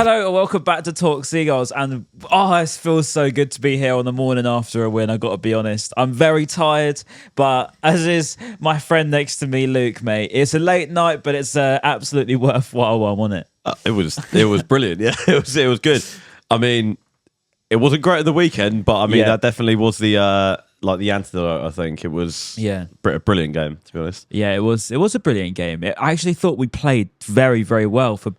Hello and welcome back to Talk Seagulls. And it feels so good to be here on the morning after a win. I got to be honest, I'm very tired, but as is my friend next to me, Luke, mate. It's a late night, but it's absolutely worthwhile one, wasn't it? It was brilliant. Yeah, it was good. I mean, it wasn't great at the weekend, but I mean that definitely was the antidote. I think it was a brilliant game, to be honest. Yeah, it was a brilliant game. I actually thought we played very, very well for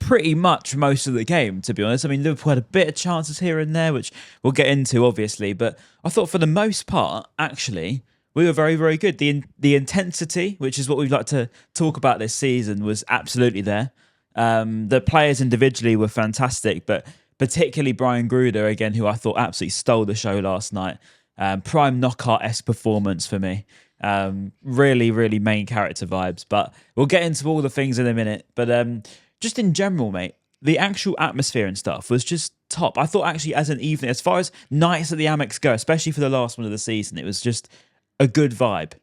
pretty much most of the game, to be honest. I mean, Liverpool had a bit of chances here and there, which we'll get into, obviously. But I thought for the most part, actually, we were very, very good. The intensity, which is what we'd like to talk about this season, was absolutely there. The players individually were fantastic, but particularly Brian Gruder, again, who I thought absolutely stole the show last night. Prime knockout-esque performance for me. Really, really main character vibes. But we'll get into all the things in a minute. But just in general, mate, the actual atmosphere and stuff was just top. I thought actually as an evening, as far as nights at the Amex go, especially for the last one of the season, it was just a good vibe.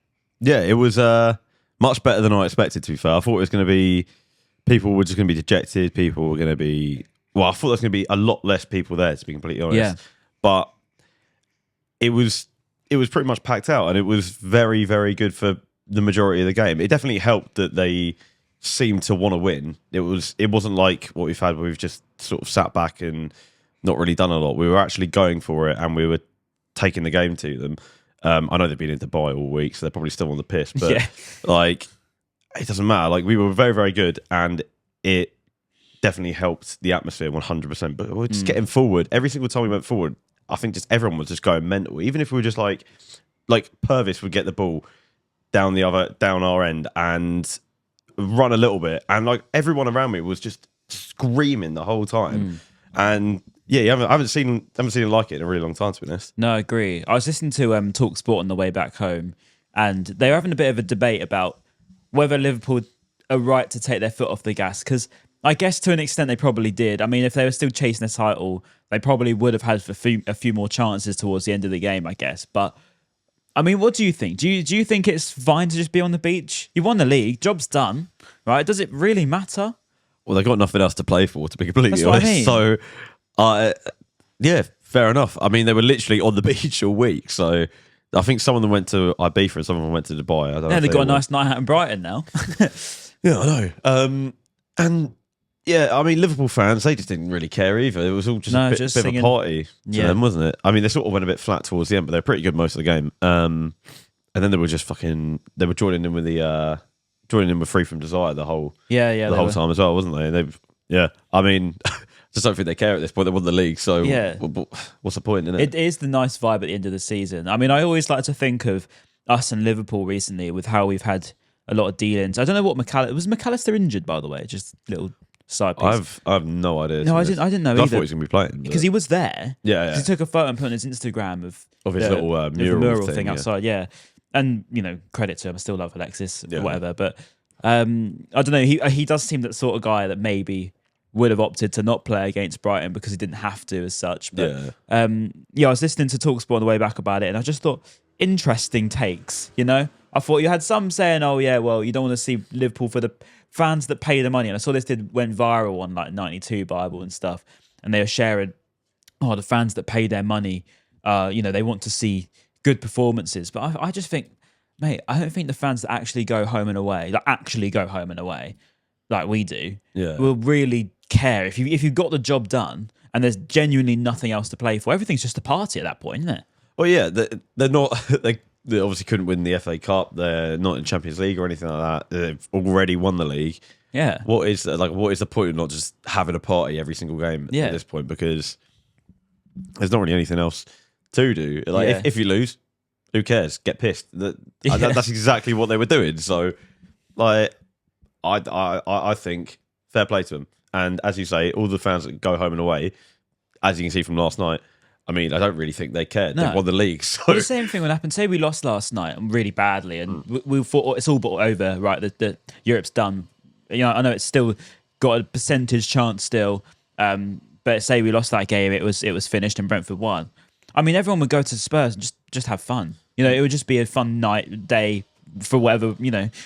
Yeah, it was much better than I expected, to be fair. I thought it was going to be, people were just going to be dejected. People were going to be, I thought there was going to be a lot less people there, to be completely honest. Yeah. But it was pretty much packed out, and it was very, very good for the majority of the game. It definitely helped that they seemed to want to win. It wasn't like what we've had where we've just sort of sat back and not really done a lot. We were actually going for it, and we were taking the game to them. I know they've been in Dubai all week, so they're probably still on the piss, but it doesn't matter. Like, we were very, very good, and it definitely helped the atmosphere 100%. But we're just getting forward. Every single time we went forward, I think just everyone was just going mental. Even if we were just like Purvis would get the ball down our end and run a little bit, and like everyone around me was just screaming the whole time. And I haven't seen it like it in a really long time, to be honest. No, I agree. I was listening to Talk Sport on the way back home, and they were having a bit of a debate about whether Liverpool are right to take their foot off the gas, because I guess to an extent they probably did. I mean, if they were still chasing the title, they probably would have had a few more chances towards the end of the game, I guess. But I mean, what do you think? Do you think it's fine to just be on the beach? You won the league, job's done, right? Does it really matter? Well, they've got nothing else to play for, to be completely That's what honest. I mean. So, fair enough. I mean, they were literally on the beach all week. So I think some of them went to Ibiza and some of them went to Dubai. I don't know. They've got a nice night out in Brighton now. Yeah, I know. And yeah, I mean, Liverpool fans, they just didn't really care either. It was all just a bit of a party to them, wasn't it? I mean, they sort of went a bit flat towards the end, but they're pretty good most of the game. And then they were just they were joining in with Free From Desire the whole time as well, wasn't they? I mean, just don't think they care at this point. They won the league, so what's the point in it? It is the nice vibe at the end of the season. I mean, I always like to think of us and Liverpool recently with how we've had a lot of dealings. I don't know what was McAllister injured, by the way? Just a little side piece. I have no idea. No, I didn't know either. I thought he was going to be playing because he was there. Yeah. He took a photo and put on his Instagram of his little mural thing outside. Yeah, and credit to him. I still love Alexis, whatever. But I don't know. He does seem that sort of guy that maybe would have opted to not play against Brighton because he didn't have to as such. But I was listening to TalkSport on the way back about it, and I just thought interesting takes. I thought you had some saying, "Oh yeah, well you don't want to see Liverpool for the fans that pay the money." And I saw this went viral on like 92 Bible and stuff, and they were sharing, the fans that pay their money, they want to see good performances. But I just think, mate, I don't think the fans that actually go home and away, like we do, will really care if you've got the job done and there's genuinely nothing else to play for. Everything's just a party at that point, isn't it? Well, yeah, they're not. They obviously couldn't win the FA Cup. They're not in Champions League or anything like that. They've already won the league. Yeah. What is the point of not just having a party every single game at this point? Because there's not really anything else to do. If you lose, who cares? Get pissed. That's exactly what they were doing. So, I think fair play to them. And as you say, all the fans that go home and away, as you can see from last night, I mean, I don't really think they cared. No. They won the league. So the same thing would happen. Say we lost last night and really badly, and we thought it's all but over. Right, the Europe's done. I know it's still got a percentage chance still, but say we lost that game, it was finished and Brentford won. I mean, everyone would go to Spurs and just have fun. It would just be a fun night, day, for whatever,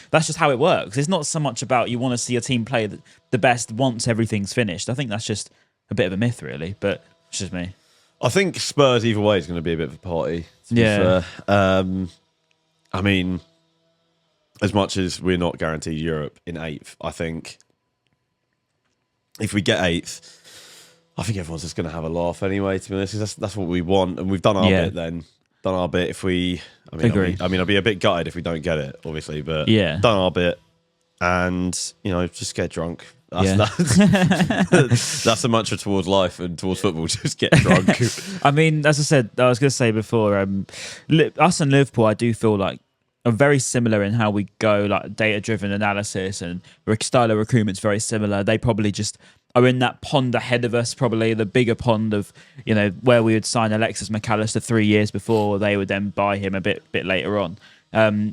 that's just how it works. It's not so much about you want to see a team play the best once everything's finished. I think that's just a bit of a myth, really, but it's just me. I think Spurs either way is going to be a bit of a party, to be fair. I mean, as much as we're not guaranteed Europe in 8th, I think if we get 8th, I think everyone's just going to have a laugh anyway, to be honest. That's what we want, and we've done our bit then. Done our bit if we... Agree. I'll be a bit gutted if we don't get it, obviously, but done our bit and, just get drunk. That's a mantra towards life and towards football, just get drunk. I mean, as I said, I was going to say before, us and Liverpool, I do feel like are very similar in how we go, like data-driven analysis, and style of recruitment's very similar. They probably just are in that pond ahead of us, probably the bigger pond of, where we would sign Alexis McAllister 3 years before, they would then buy him a bit later on.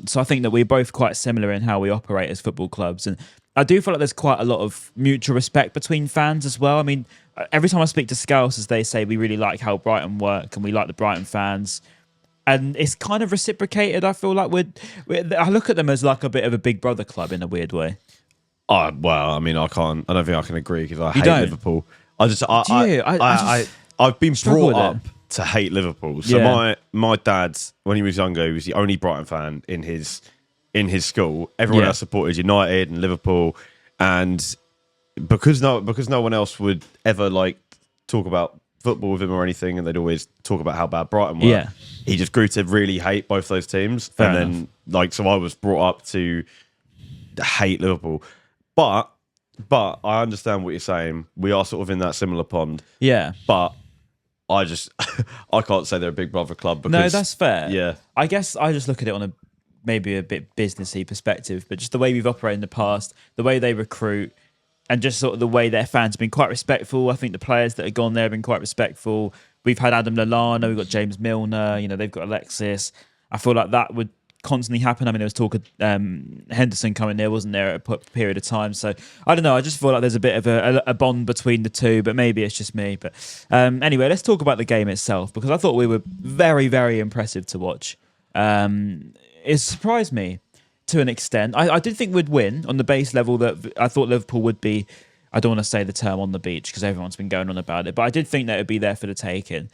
So I think that we're both quite similar in how we operate as football clubs. And I do feel like there's quite a lot of mutual respect between fans as well. I mean, every time I speak to Scouts, as they say, we really like how Brighton work and we like the Brighton fans. And it's kind of reciprocated. I feel like I look at them as like a bit of a big brother club in a weird way. Oh, well, I mean, I don't think I can agree because I hate Liverpool. I've been brought up to hate Liverpool. So my dad, when he was younger, he was the only Brighton fan in his school. Everyone else supported United and Liverpool, and because no one else would ever like talk about football with him or anything, and they'd always talk about how bad Brighton were. Yeah. He just grew to really hate both those teams. Fair enough. Then so I was brought up to hate Liverpool. But I understand what you're saying. We are sort of in that similar pond. Yeah. But I can't say they're a big brother club because... No, that's fair. Yeah. I guess I just look at it on maybe a bit businessy perspective, but just the way we've operated in the past, the way they recruit, and just sort of the way their fans have been quite respectful. I think the players that have gone there have been quite respectful. We've had Adam Lallana, we've got James Milner, they've got Alexis. I feel like that would constantly happen. I mean, there was talk of Henderson coming there, wasn't there, at a period of time. So, I don't know. I just feel like there's a bit of a bond between the two, but maybe it's just me. But anyway, let's talk about the game itself, because I thought we were very, very impressive to watch. It surprised me to an extent. I did think we'd win on the base level that I thought Liverpool would be. I don't want to say the term on the beach because everyone's been going on about it, but I did think that it would be there for the taking.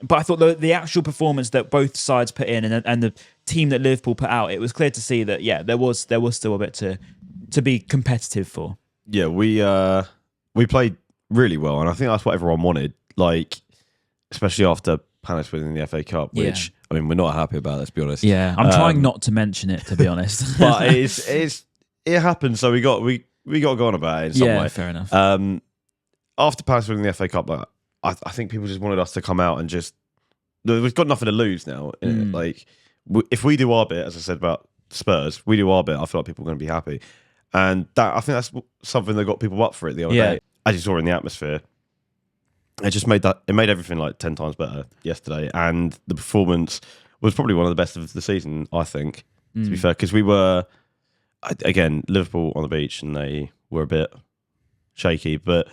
But I thought the actual performance that both sides put in and the team that Liverpool put out, it was clear to see that, there was still a bit to be competitive for. Yeah, we played really well, and I think that's what everyone wanted, especially after Palace winning the FA Cup, which, I mean, we're not happy about, let's be honest. Yeah, I'm trying not to mention it, to be honest. But it happened, so we got to go on about it in some way. Yeah, fair enough. After Palace winning the FA Cup, I think people just wanted us to come out and just... We've got nothing to lose now. If we do our bit, as I said about Spurs, we do our bit, I feel like people are going to be happy. And I think that's something that got people up for it the other day. As you saw in the atmosphere, it just made everything 10 times better yesterday. And the performance was probably one of the best of the season, I think, to be fair. Because we were, again, Liverpool on the beach, and they were a bit shaky, but...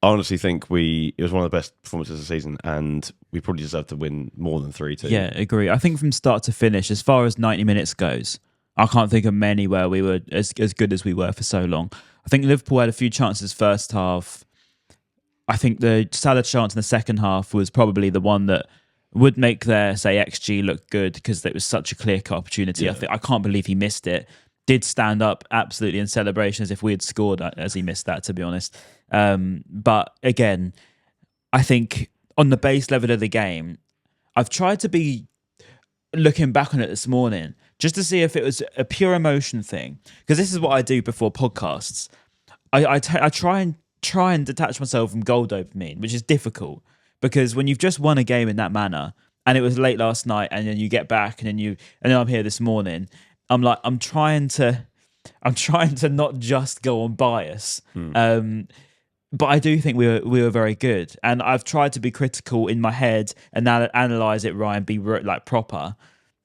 I honestly think it was one of the best performances of the season, and we probably deserved to win more than 3-2. Yeah, agree. I think from start to finish, as far as 90 minutes goes, I can't think of many where we were as good as we were for so long. I think Liverpool had a few chances first half. I think the Salah chance in the second half was probably the one that would make their, say, XG look good because it was such a clear-cut opportunity. Yeah. I can't believe he missed it. Did stand up absolutely in celebration as if we had scored as he missed that, to be honest. But again, I think on the base level of the game, I've tried to be looking back on it this morning just to see if it was a pure emotion thing. Because this is what I do before podcasts. I try and detach myself from goal dopamine, which is difficult because when you've just won a game in that manner, and it was late last night, and then you get back, and then I'm here this morning. I'm trying to not just go on bias. But I do think we were very good, and I've tried to be critical in my head and analyze it right and be proper.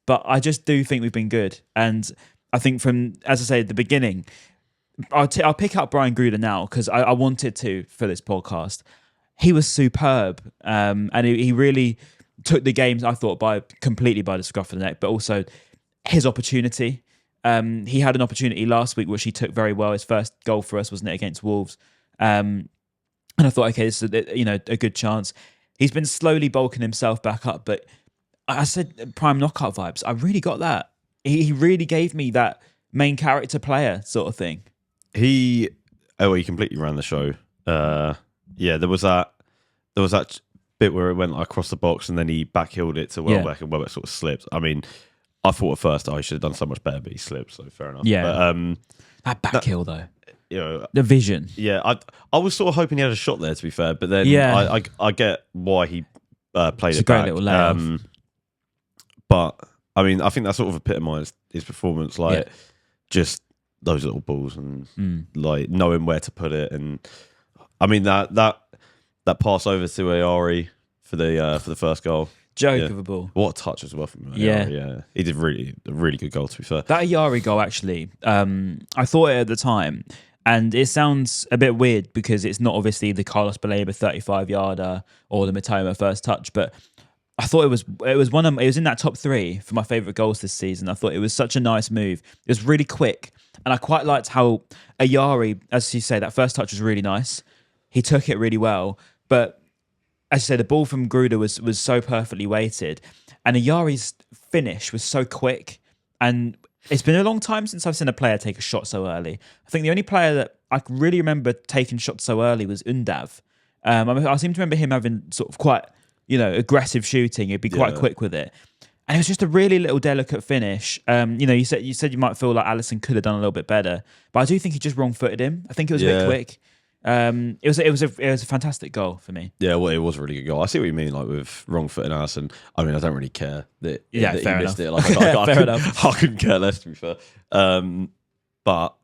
But I just do think we've been good, and I think from, as I say at the beginning, I'll pick up Brian Gruder now because I wanted to for this podcast. He was superb, and he really took the games, I thought, completely by the scruff of the neck, but also his opportunity. He had an opportunity last week which he took very well. His first goal for us, wasn't it, against Wolves? And I thought, okay, this is a good chance. He's been slowly bulking himself back up, but I said prime knockout vibes. I really got that. He really gave me that main character player sort of thing. He completely ran the show. There was that bit where it went like across the box and then he backheeled it to Welbeck and Welbeck sort of slipped. I mean, I thought at first I should have done so much better, but he slipped, so fair enough. Yeah. But, that backheel though. You know, the vision. Yeah, I was sort of hoping he had a shot there, to be fair, but then I get why he played it back. Little layoff. But I mean, I think that sort of epitomised his performance, like just those little balls and like knowing where to put it. And I mean that pass over to Ayari for the first goal. Joke of a ball. What a touch as well from him. Yeah. He did a really good goal, to be fair. That Ayari goal, actually, I thought it at the time, and it sounds a bit weird because it's not obviously the Carlos Baleba 35-yarder or the Mitoma first touch, but I thought it was in that top 3 for my favourite goals this season. I thought it was such a nice move. It was really quick, and I quite liked how Ayari, as you say, that first touch was really nice. He took it really well, but as you say, the ball from Gruder was so perfectly weighted, and Ayari's finish was so quick. And it's been a long time since I've seen a player take a shot so early. I think the only player that I really remember taking shots so early was Undav. I seem to remember him having sort of quite, aggressive shooting. He'd be quite quick with it. And it was just a really little delicate finish. You said you might feel like Alisson could have done a little bit better, but I do think he just wrong-footed him. I think it was a bit quick. It was a fantastic goal for me. Yeah, well, it was a really good goal. I see what you mean, like with wrong foot and Alisson. I mean, I don't really care that he missed it. Like, fair enough. I couldn't care less, to be fair. But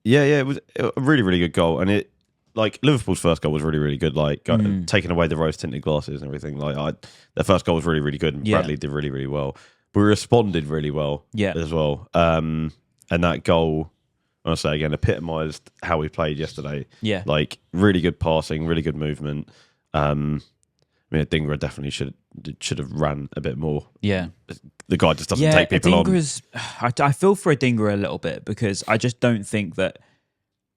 it was a really, really good goal, and it like Liverpool's first goal was really, really good. Like taking away the rose tinted glasses and everything. Like their first goal was really, really good, and Bradley did really, really well. But we responded really well, as well. And that goal, I say again, epitomised how we played yesterday. Yeah, like really good passing, really good movement. I mean, Adingra definitely should have ran a bit more. Yeah, the guy just doesn't take people on. I feel for Adingra a little bit because I just don't think that.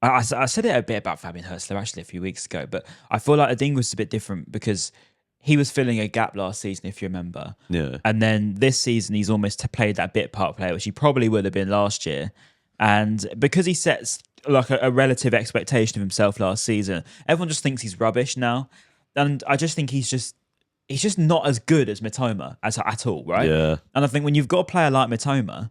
I said it a bit about Fabian Hurstler actually a few weeks ago, but I feel like Adingra's a bit different because he was filling a gap last season, if you remember. Yeah, and then this season he's almost played that bit part player, which he probably would have been last year. And because he sets like a relative expectation of himself last season, everyone just thinks he's rubbish now. And I just think he's just not as good as Mitoma at all, right? Yeah. And I think when you've got a player like Mitoma,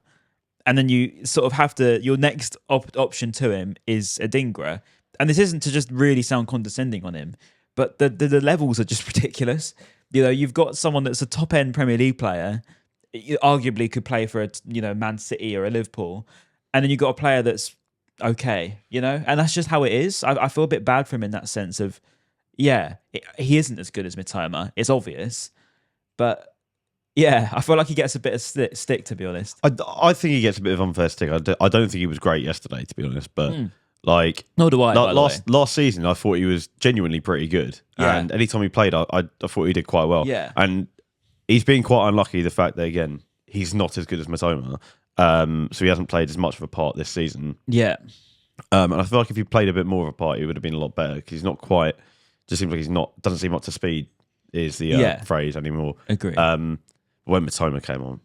and then you sort of have to, your next option to him is Adingra. And this isn't to just really sound condescending on him, but the levels are just ridiculous. You've got someone that's a top end Premier League player, arguably could play for a Man City or a Liverpool. And then you've got a player that's okay, and that's just how it is. I feel a bit bad for him in that sense of, he isn't as good as Mitoma. It's obvious. But, I feel like he gets a bit of stick, to be honest. I think he gets a bit of unfair stick. I don't think he was great yesterday, to be honest. But, nor do I. Last season, I thought he was genuinely pretty good. Yeah. And anytime he played, I thought he did quite well. Yeah. And he's been quite unlucky, the fact that, again, he's not as good as Mitoma. So he hasn't played as much of a part this season. Yeah. And I feel like if he played a bit more of a part, he would have been a lot better because he's not quite. Just seems like doesn't seem up to speed. Is the phrase anymore? Agree. When Mitoma came on,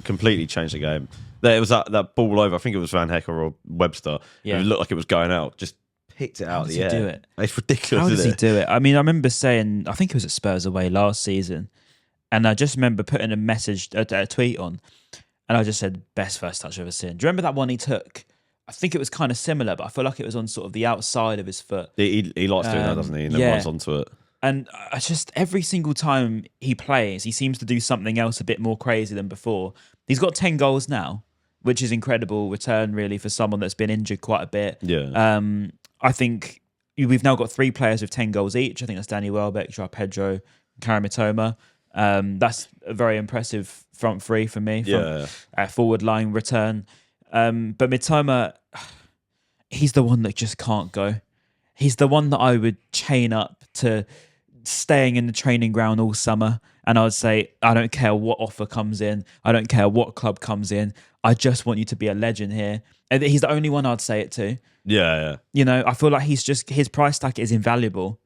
completely changed the game. There was that ball over. I think it was Van Hecker or Webster. Yeah. It looked like it was going out. Just picked it out of the air. How does he do it? It's ridiculous. How does he do it? I mean, I remember saying, I think it was at Spurs away last season, and I just remember putting a tweet on. And I just said, best first touch I've ever seen. Do you remember that one he took? I think it was kind of similar, but I feel like it was on sort of the outside of his foot. He likes doing that, doesn't he? And then runs onto it. And I just, every single time he plays, he seems to do something else a bit more crazy than before. He's got 10 goals now, which is incredible return, really, for someone that's been injured quite a bit. Yeah. I think we've now got 3 players with 10 goals each. I think that's Danny Welbeck, Joao Pedro, Karim Mitoma. That's a very impressive front three for me. Forward line return. But Mitoma, he's the one that just can't go. He's the one that I would chain up to staying in the training ground all summer and I'd say, I don't care what offer comes in, I don't care what club comes in, I just want you to be a legend here. And he's the only one I'd say it to. Yeah. You know, I feel like his price tag is invaluable.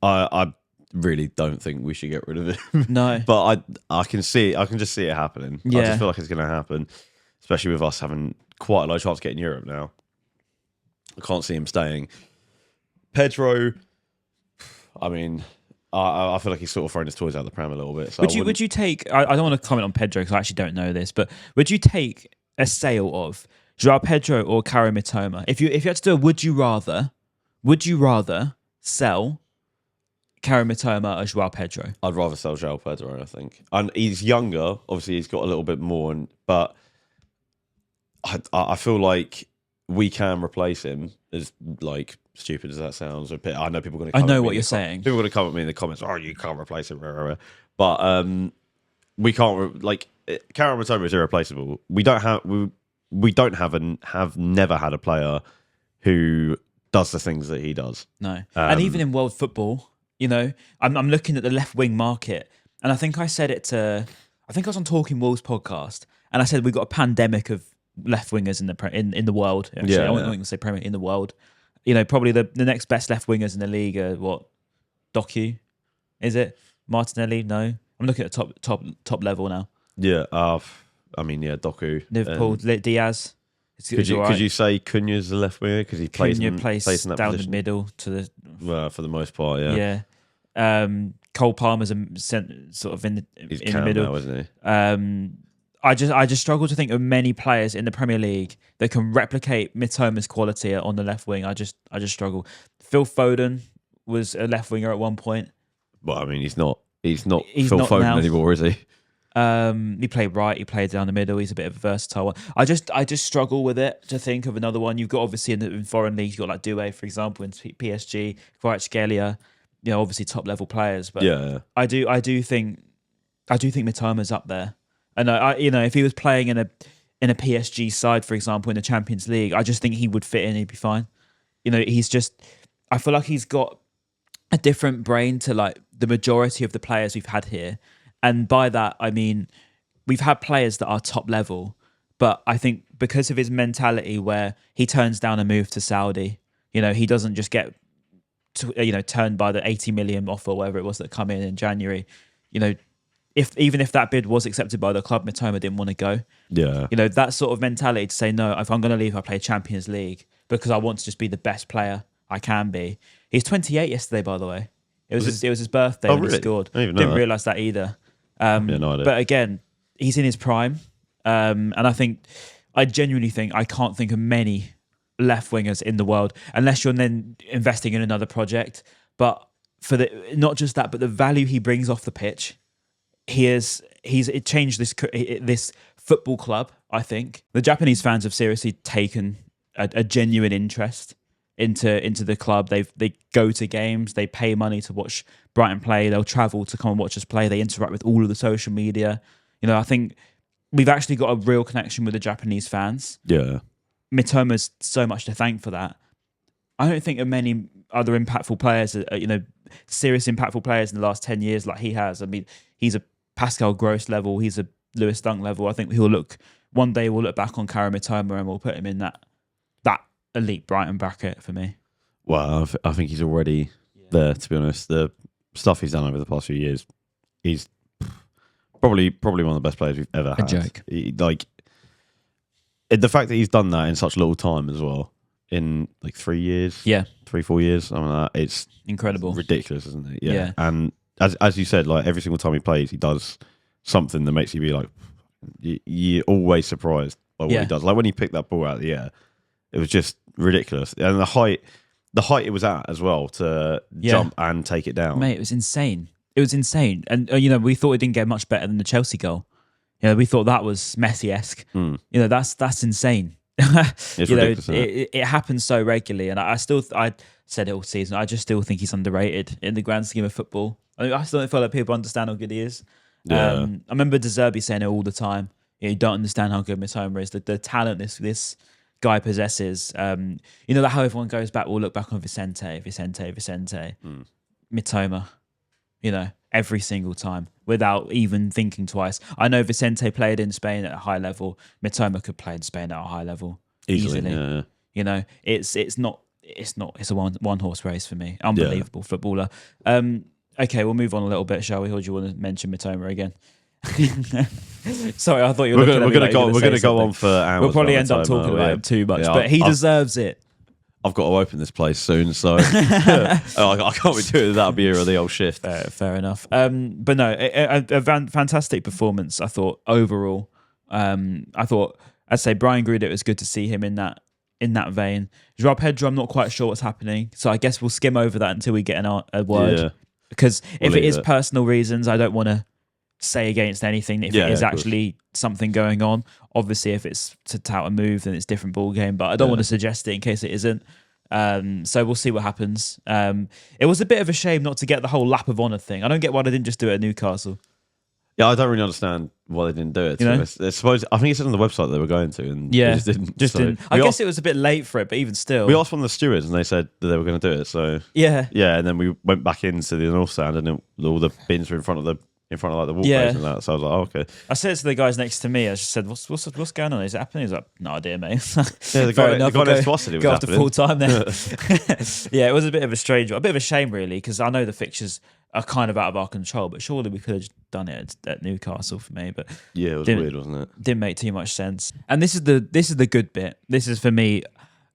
I really don't think we should get rid of him. No. But I can just see it happening. I Yeah. just feel like it's going to happen, especially with us having quite a low chance of getting Europe now. I can't see him staying. Pedro, I mean, I feel like he's sort of thrown his toys out of the pram a little bit. So would you take? I don't want to comment on Pedro because I actually don't know this, but would you take a sale of Joao Pedro or Karim Mitoma? If you had to do a would you rather sell Karim Mitoma or Joao Pedro? I'd rather sell Joao Pedro, I think. And he's younger. Obviously, he's got a little bit more, but I feel like we can replace him. As like stupid as that sounds, I know people are going to. I know what you're saying. People are going to come at me in the comments. Oh, you can't replace him, but we can't. Like Karim Mitoma is irreplaceable. We don't have and have never had a player who does the things that he does. No, and even in world football, you know, I'm looking at the left wing market, and I think I said it to. I think I was on Talking Wolves podcast, and I said we've got a pandemic of left wingers in the world. Actually. Yeah, I wasn't going to say Premier in the world. You know, probably the next best left wingers in the league are what? Doku, is it? Martinelli? No, I'm looking at top level now. Yeah, I mean, yeah, Doku, Liverpool, Diaz. Could you say Cunha's the left winger because he plays Cunha plays in that down position? the middle to the for the most part, yeah. Yeah. Cole Palmer's sort of in the middle now, isn't he? I just struggle to think of many players in the Premier League that can replicate Mitoma's quality on the left wing. I just struggle. Phil Foden was a left winger at one point. Well, I mean, he's not Phil not Foden now. anymore, is he? He played right. He played down the middle. He's a bit of a versatile one. I just struggle with it to think of another one. You've got obviously in foreign leagues, you've got like Doué, for example, in PSG, Kvaratskhelia, you know, obviously top level players. But Yeah. I do think Mitoma's up there. And I you know, if he was playing in a PSG side, for example, in the Champions League, I just think he would fit in. He'd be fine. You know, I feel like he's got a different brain to like the majority of the players we've had here. And by that, I mean, we've had players that are top level, but I think because of his mentality where he turns down a move to Saudi, you know, he doesn't just get, turned by the 80 million offer, whatever it was that come in January. You know, even if that bid was accepted by the club, Mitoma didn't want to go. Yeah. You know, that sort of mentality to say, no, if I'm going to leave, I play Champions League because I want to just be the best player I can be. He's 28 yesterday, by the way. It was his birthday when he scored. Didn't realise that either. No idea. But again, he's in his prime. And I genuinely think I can't think of many left wingers in the world unless you're then investing in another project. But not just that, but the value he brings off the pitch, he's changed this football club. I think the Japanese fans have seriously taken a genuine interest into the club. They go to games, they pay money to watch Brighton play, they'll travel to come and watch us play, they interact with all of the social media. You know, I think we've actually got a real connection with the Japanese fans. Yeah. Mitoma's so much to thank for that. I don't think of many other impactful players, serious impactful players in the last 10 years like he has. I mean, he's a Pascal Gross level, he's a Lewis Dunk level. I think one day we'll look back on Karim Mitoma and we'll put him in that elite Brighton bracket for me. Well, I think he's already there, to be honest. The stuff he's done over the past few years, he's probably one of the best players we've ever had. A joke. The fact that he's done that in such little time as well, in like 3 years, 3-4 years, I mean, it's incredible, ridiculous, isn't it? Yeah. And as you said, like every single time he plays, he does something that makes you be like, you're always surprised by what he does. Like when he picked that ball out of the air, it was just ridiculous, and the height it was at as well to jump and take it down. Mate, it was insane. And we thought it didn't get much better than the Chelsea goal. You know, we thought that was Messi-esque. You know, that's insane. It's ridiculous. It happens so regularly, and I said it all season. I just still think he's underrated in the grand scheme of football. I still don't feel like people understand how good he is. Yeah. I remember De Zerbi saying it all the time. You don't understand how good Mitoma is. The talent this guy possesses. That how everyone goes back, we'll look back on Vicente. Mitoma. You know, every single time without even thinking twice. I know Vicente played in Spain at a high level. Mitoma could play in Spain at a high level easily. Yeah. You know, it's a one horse race for me. Unbelievable footballer. Okay, we'll move on a little bit, shall we? Or do you want to mention Mitoma again? Sorry, I thought you were we're going to go on for hours. We'll probably end up talking about him too much, but he deserves it. I've got to open this place soon, so I can't be doing that beer or the old shift. Fair enough. But no, a fantastic performance, I thought, overall. I'd say Brian Gruder, it was good to see him in that vein. Joao Pedro, I'm not quite sure what's happening, so I guess we'll skim over that until we get a word. Yeah. Because if it is personal reasons, I don't want to say against anything if it is actually something going on. Obviously, if it's to tout a move, then it's a different ball game. But I don't want to suggest it in case it isn't. So we'll see what happens. It was a bit of a shame not to get the whole lap of honour thing. I don't get why they didn't just do it at Newcastle. Yeah, I don't really understand why they didn't do it. I think it said on the website that they were going to, and they just didn't. I guess it was a bit late for it, but even still, we asked one of the stewards, and they said that they were going to do it. So yeah, and then we went back into the north stand, and all the bins were in front of the walkways and that. So I was like, oh, okay. I said to the guys next to me, I just said, what's going on? Is it happening? He's like, no idea, mate. The guy next to us said it was go happening. after full time there. Yeah, it was a bit of a strange one. A bit of a shame, really, because I know the fixtures are kind of out of our control, but surely we could have done it at Newcastle for me. But yeah, it was weird, wasn't it? Didn't make too much sense. And this is the good bit. This is, for me,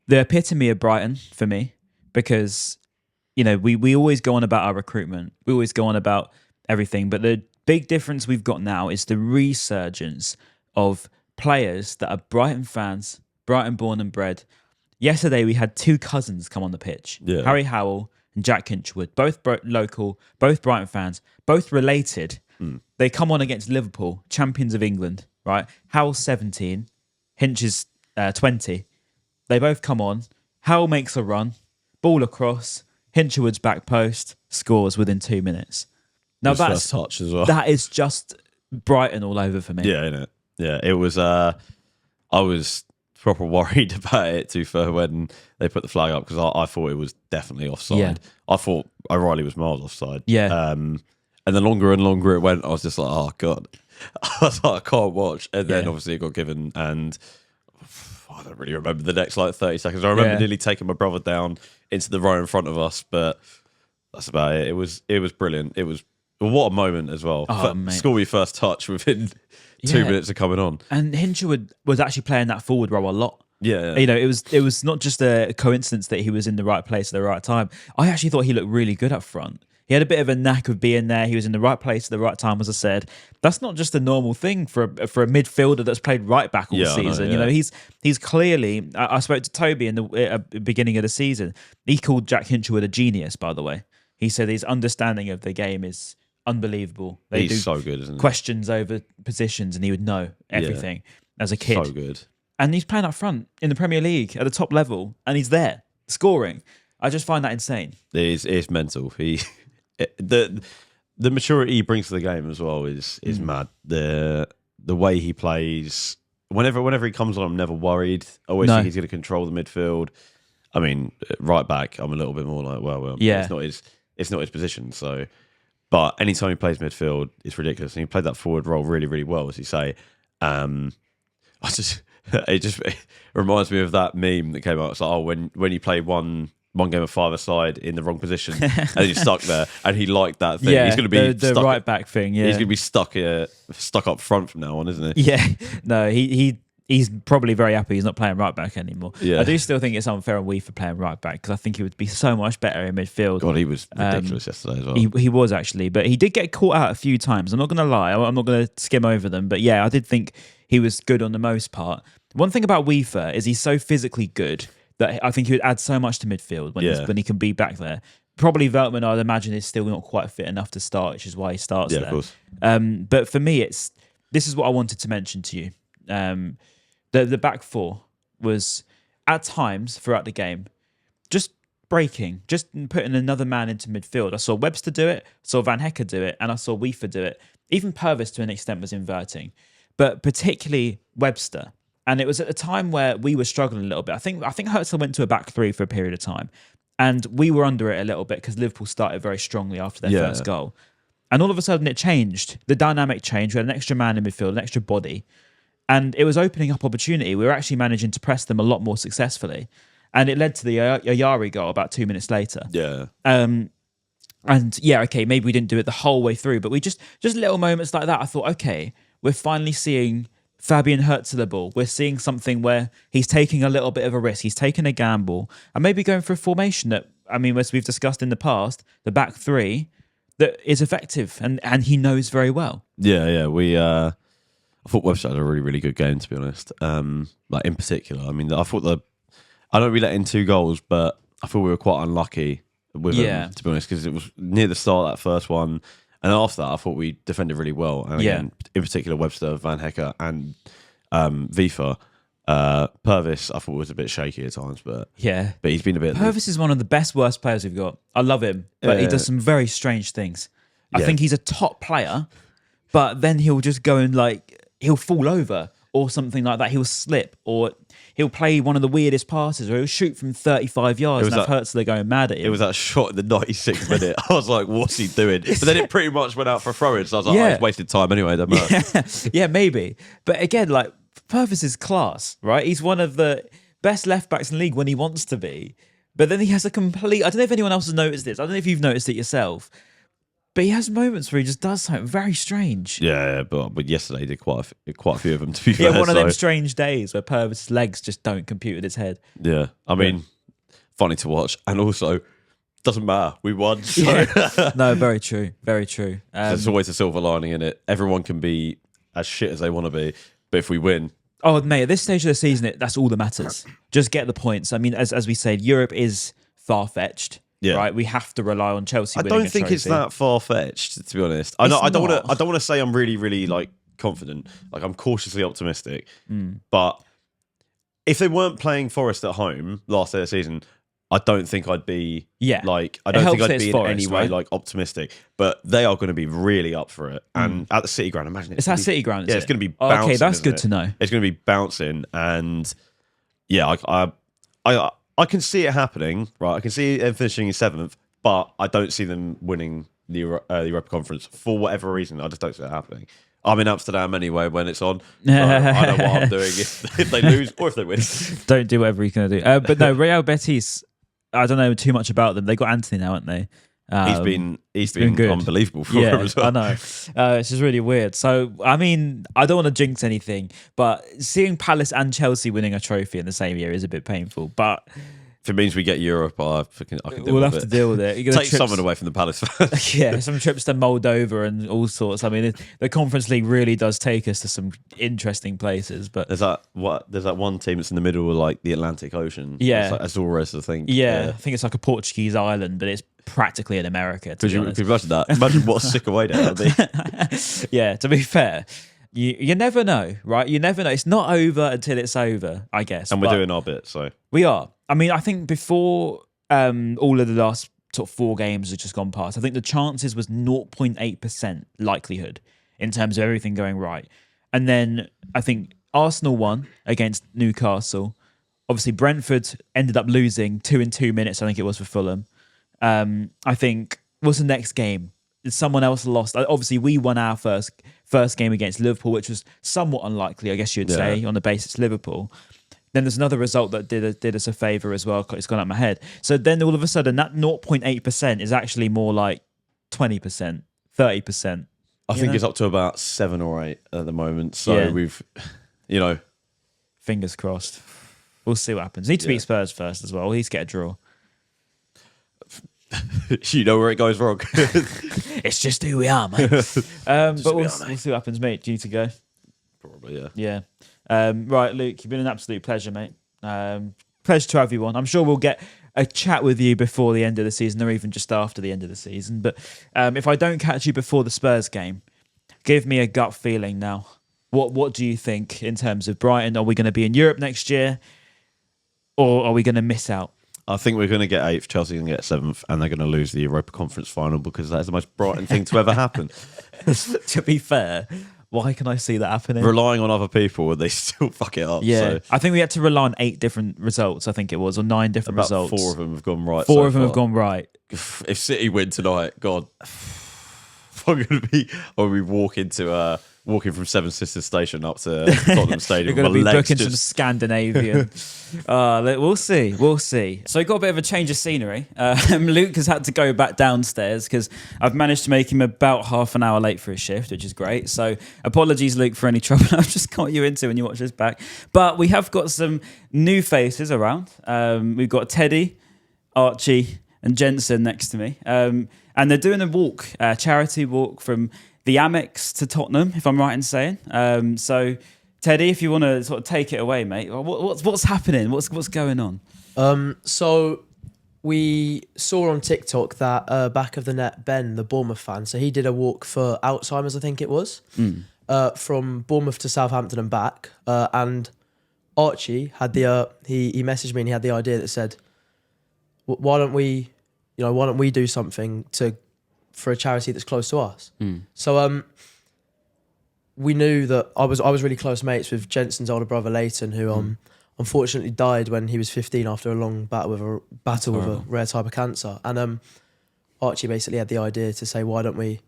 the epitome of Brighton for me, because we always go on about our recruitment. We always go on about everything, but the big difference we've got now is the resurgence of players that are Brighton fans, Brighton born and bred. Yesterday, we had two cousins come on the pitch. Yeah. Harry Howell and Jack Hinchwood, both local, both Brighton fans, both related. They come on against Liverpool, champions of England, right? Howell's 17, Hinch is 20. They both come on. Howell makes a run, ball across, Hinchwood's back post, scores within 2 minutes. Now that's first touch as well. That is just Brighton all over for me. Yeah, innit? Yeah, it was. I was proper worried about it too far when they put the flag up, because I thought it was definitely offside. Yeah. I thought O'Reilly was miles offside. Yeah. And the longer and longer it went, I was just like, oh god, I was like, I can't watch. And then obviously it got given, and I don't really remember the next 30 seconds. I remember nearly taking my brother down into the row in front of us, but that's about it. It was brilliant. It was. What a moment as well. Score your first touch within 2 minutes of coming on. And Hinchwood was actually playing that forward role a lot. Yeah. It was not just a coincidence that he was in the right place at the right time. I actually thought he looked really good up front. He had a bit of a knack of being there. He was in the right place at the right time, as I said. That's not just a normal thing for a midfielder that's played right back all season. I know. He's clearly. I spoke to Toby in the beginning of the season. He called Jack Hinchwood a genius, by the way. He said his understanding of the game is unbelievable. He's so good, isn't he? Questions over positions, and he would know everything as a kid. So good. And he's playing up front in the Premier League at the top level, and he's there scoring. I just find that insane. It's mental. The maturity he brings to the game as well is mad. The way he plays, whenever he comes on, I'm never worried. I always think he's going to control the midfield. I mean, right back, I'm a little bit more like, well, it's not his position. So. But anytime he plays midfield, it's ridiculous. And he played that forward role really, really well, as you say. It reminds me of that meme that came out. It's like, when you play one game of five-a-side in the wrong position and you're stuck there, and he liked that thing. Yeah, he's going to be the stuck, right back thing. Yeah, he's going to be stuck up front from now on, isn't he? Yeah, no, he's probably very happy he's not playing right back anymore. Yeah. I do still think it's unfair on Wee for playing right back, because I think he would be so much better in midfield. God, he was ridiculous yesterday as well. He was actually, but he did get caught out a few times. I'm not going to lie. I'm not going to skim over them. But yeah, I did think he was good on the most part. One thing about Weaver is he's so physically good that I think he would add so much to midfield when he can be back there. Probably Veltman, I'd imagine, is still not quite fit enough to start, which is why he starts there. Of course. But for me, this is what I wanted to mention to you. The back four was, at times throughout the game, just breaking, just putting another man into midfield. I saw Webster do it, I saw Van Hecker do it, and I saw Weaver do it. Even Purvis, to an extent, was inverting. But particularly Webster. And it was at a time where we were struggling a little bit. I think Herzl went to a back three for a period of time. And we were under it a little bit because Liverpool started very strongly after their first goal. And all of a sudden it changed. The dynamic changed. We had an extra man in midfield, an extra body. And it was opening up opportunity. We were actually managing to press them a lot more successfully. And it led to the Ayari goal about 2 minutes later. Yeah. And yeah, okay, maybe we didn't do it the whole way through, but we just little moments like that. I thought, okay, we're finally seeing Fabian Hutzler. We're seeing something where he's taking a little bit of a risk. He's taking a gamble and maybe going for a formation that, I mean, as we've discussed in the past, the back three that is effective and he knows very well. Yeah. I thought Webster had a really, really good game, to be honest. Like in particular, I mean, I know we let in 2 goals, but I thought we were quite unlucky with him, to be honest, because it was near the start of that first one. And after that, I thought we defended really well. And again, in particular, Webster, Van Hecker, and Vifa. Purvis, I thought was a bit shaky at times, but he's been a bit. Purvis is one of the best, worst players we've got. I love him, but he does some very strange things. I think he's a top player, but then he'll just go and he'll fall over or something like that. He'll slip or he'll play one of the weirdest passes or he'll shoot from 35 yards and have Hutzler going mad at him. It was that shot in the 96th minute. I was like, what's he doing? But then it pretty much went out for a throw-in, so I was like, he's wasted time anyway. Yeah, maybe. But again, Purvis is class, right? He's one of the best left-backs in the league when he wants to be. But then he has a complete... I don't know if anyone else has noticed this. I don't know if you've noticed it yourself. But he has moments where he just does something very strange. Yeah, but yesterday he did quite a few of them, to be fair. Yeah, one of them strange days where Purvis' legs just don't compute with his head. Yeah, I mean, funny to watch. And also, doesn't matter. We won. So. Yeah. No, very true. Very true. There's always a silver lining in it. Everyone can be as shit as they want to be. But if we win... Oh, mate, at this stage of the season, that's all that matters. Just get the points. I mean, as we said, Europe is far-fetched. Yeah. Right, we have to rely on Chelsea. I don't think it's that far fetched, to be honest. I don't want to say I'm really, really confident. I'm cautiously optimistic. But if they weren't playing Forest at home last day of the season, I don't think I'd be I don't think I'd be in any way optimistic. But they are going to be really up for it. And at the City Ground, imagine it's that City Ground. Yeah, it's going to be bouncing. Okay, that's good to know. It's going to be bouncing, and I can see it happening, right? I can see them finishing in 7th, but I don't see them winning the Europa Conference for whatever reason. I just don't see it happening. I'm in Amsterdam anyway when it's on. So I know what I'm doing if they lose or if they win. Don't do whatever he's going to do. But no, Real Betis, I don't know too much about them. They got Anthony now, haven't they? He's been good. Unbelievable for him as well. I know. It's just really weird. So, I mean, I don't want to jinx anything, but seeing Palace and Chelsea winning a trophy in the same year is a bit painful. But if it means we get Europe, I can deal with it. We'll have to deal with it. Take someone away from the Palace fans. Yeah, some trips to Moldova and all sorts. I mean, the Conference League really does take us to some interesting places. But there's that one team that's in the middle of the Atlantic Ocean. Yeah, it's Azores, I think. Yeah, I think it's like a Portuguese island, but it's practically in America. Could you imagine that? Imagine what a sick away day that would be. Yeah, to be fair. You never know, right? You never know. It's not over until it's over, I guess. And we're doing our bit, so. We are. I mean, I think before all of the last sort of 4 games have just gone past, I think the chances was 0.8% likelihood in terms of everything going right. And then I think Arsenal won against Newcastle. Obviously, Brentford ended up losing 2 in 2 minutes, I think it was for Fulham. I think, what's the next game? Someone else lost. Obviously, we won our first game against Liverpool, which was somewhat unlikely, I guess you'd say, on the basis Liverpool. Then there's another result that did us a favour as well. It's gone out my head. So then all of a sudden, that 0.8% is actually more like 20%, 30%. I think it's up to about 7 or 8 at the moment. So we've, fingers crossed. We'll see what happens. Need to beat Spurs first as well. At least get a draw. You know where it goes wrong. It's just who we are, mate. But we'll see what happens, mate. Do you need to go? Probably, yeah. Yeah. Right, Luke, you've been an absolute pleasure, mate. Pleasure to have you on. I'm sure we'll get a chat with you before the end of the season or even just after the end of the season. But if I don't catch you before the Spurs game, give me a gut feeling now. What do you think in terms of Brighton? Are we going to be in Europe next year or are we going to miss out? I think we're going to get 8th, Chelsea going to get 7th, and they're going to lose the Europa Conference final because that is the most Brighton thing to ever happen. To be fair, why can I see that happening? Relying on other people and they still fuck it up. Yeah, so. I think we had to rely on 8 different results, I think it was, or 9 different results. 4 of them have gone right. 4 of them have gone right. If City win tonight, God. I'm gonna be walking from Seven Sisters Station up to Tottenham Stadium. You're going to be My legs booking some just- Scandinavian. We'll see. We'll see. So we got a bit of a change of scenery. Luke has had to go back downstairs because I've managed to make him about half an hour late for his shift, which is great. So apologies, Luke, for any trouble I've just got you into when you watch this back. But we have got some new faces around. We've got Teddy, Archie, and Jensen next to me. And they're doing a walk, a charity walk from the Amex to Tottenham, if I'm right in saying. So, Teddy, if you want to sort of take it away, mate, what's happening? What's going on? So we saw on TikTok that back of the net Ben, the Bournemouth fan, so he did a walk for Alzheimer's, I think it was, from Bournemouth to Southampton and back. And Archie had the he messaged me and he had the idea that said, why don't we do something for a charity that's close to us? So we knew that I was really close mates with Jensen's older brother Leighton, who unfortunately died when he was 15 after a long battle with a rare type of cancer. And Archie basically had the idea to say, why don't we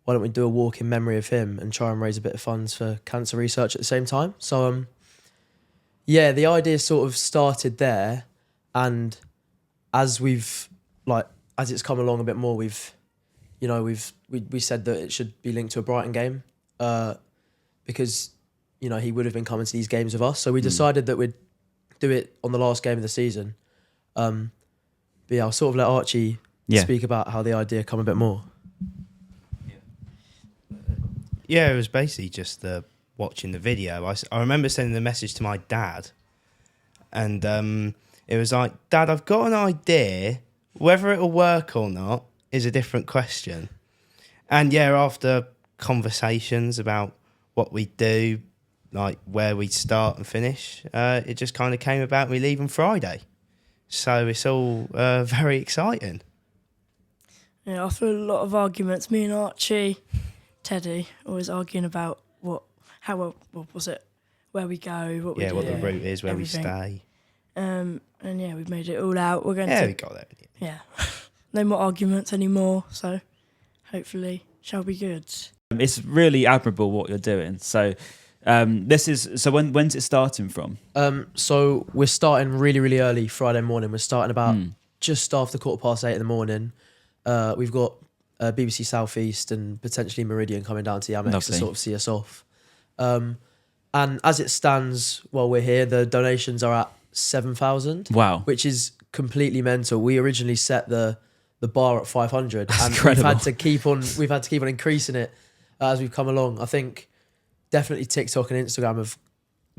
do a walk in memory of him and try and raise a bit of funds for cancer research at the same time? So the idea sort of started there, and as it's come along a bit more, we said that it should be linked to a Brighton game, because he would have been coming to these games with us. So we decided that we'd do it on the last game of the season. But yeah, I'll sort of let Archie speak about how the idea come a bit more. Yeah, it was basically just watching the video. I remember sending the message to my dad, and it was like, Dad, I've got an idea. Whether it'll work or not is a different question. And yeah, after conversations about what we do, like where we start and finish, it just kind of came about me leaving Friday. So it's all very exciting. Yeah, after a lot of arguments, me and Archie, Teddy, always arguing about what was it, where we go, what we do. What the route is, where everything. we stay. And yeah, we've made it all out. We're going Yeah, to... we got there. Yeah. No more arguments anymore, so hopefully shall be good. It's really admirable what you're doing. So when's it starting from? So we're starting really, really early Friday morning. We're starting about just after 8:15 in the morning. We've got BBC South East and potentially Meridian coming down to the Amex to sort of see us off. And as it stands while we're here, the donations are at 7,000. Wow. Which is completely mental. We originally set the bar at 500. That's and incredible. we've had to keep on increasing it as we've come along. I think definitely TikTok and Instagram have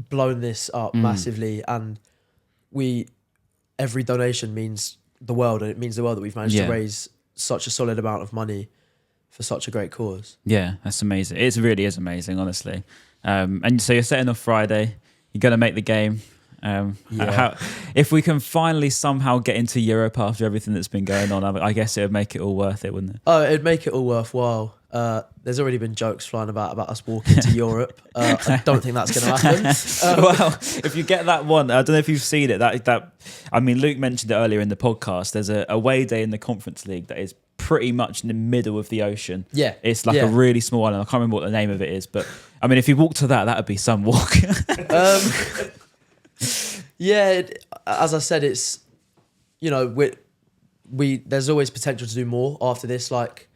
blown this up massively, and every donation means the world, and it means the world that we've managed to raise such a solid amount of money for such a great cause. Yeah, that's amazing. It really is amazing, honestly. And so you're setting off Friday. You're going to make the game. If we can finally somehow get into Europe after everything that's been going on, I guess it would make it all worth it, wouldn't it? Oh, it'd make it all worthwhile. There's already been jokes flying about us walking to Europe. I don't think that's going to happen. Well, if you get that one, I don't know if you've seen it. Luke mentioned it earlier in the podcast. There's a away day in the Conference League that is pretty much in the middle of the ocean. Yeah, it's like a really small island. I can't remember what the name of it is, but I mean, if you walk to that would be some walk. As I said, it's there's always potential to do more after this. Like,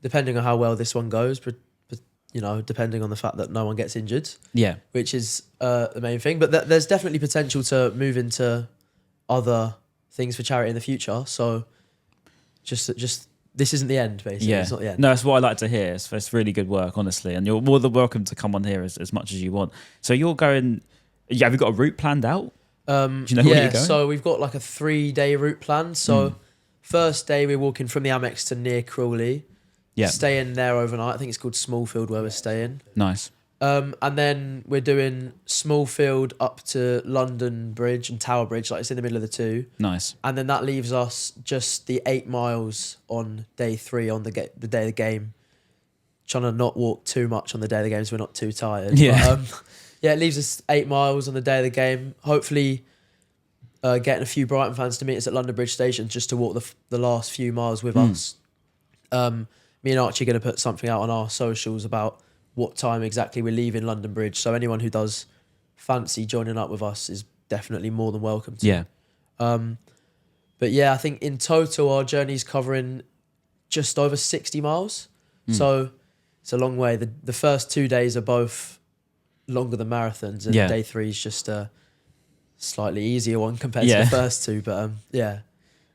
depending on how well this one goes, but depending on the fact that no one gets injured. Yeah, which is the main thing. But there's definitely potential to move into other things for charity in the future. So, just this isn't the end, basically. Yeah. It's not the end. No, it's what I like to hear. It's really good work, honestly, and you're more than welcome to come on here as much as you want. So you're going. Yeah, have you got a route planned out? Do you know where you're going? So we've got like a 3-day route planned. So first day we're walking from the Amex to near Crawley. Yeah. Staying there overnight. I think it's called Smallfield where we're staying. Nice. And then we're doing Smallfield up to London Bridge and Tower Bridge, like it's in the middle of the two. Nice. And then that leaves us just the 8 miles on day 3 on the day of the game. Trying to not walk too much on the day of the game so we're not too tired. Yeah. But, it leaves us 8 miles on the day of the game. Hopefully getting a few Brighton fans to meet us at London Bridge Station just to walk the last few miles with us. me and Archie are going to put something out on our socials about what time exactly we're leaving London Bridge. So anyone who does fancy joining up with us is definitely more than welcome to. Yeah. But yeah, I think in total our journey's covering just over 60 miles. So it's a long way. The first 2 days are both longer than marathons, and day 3 is just a slightly easier one compared to the first two. But yeah.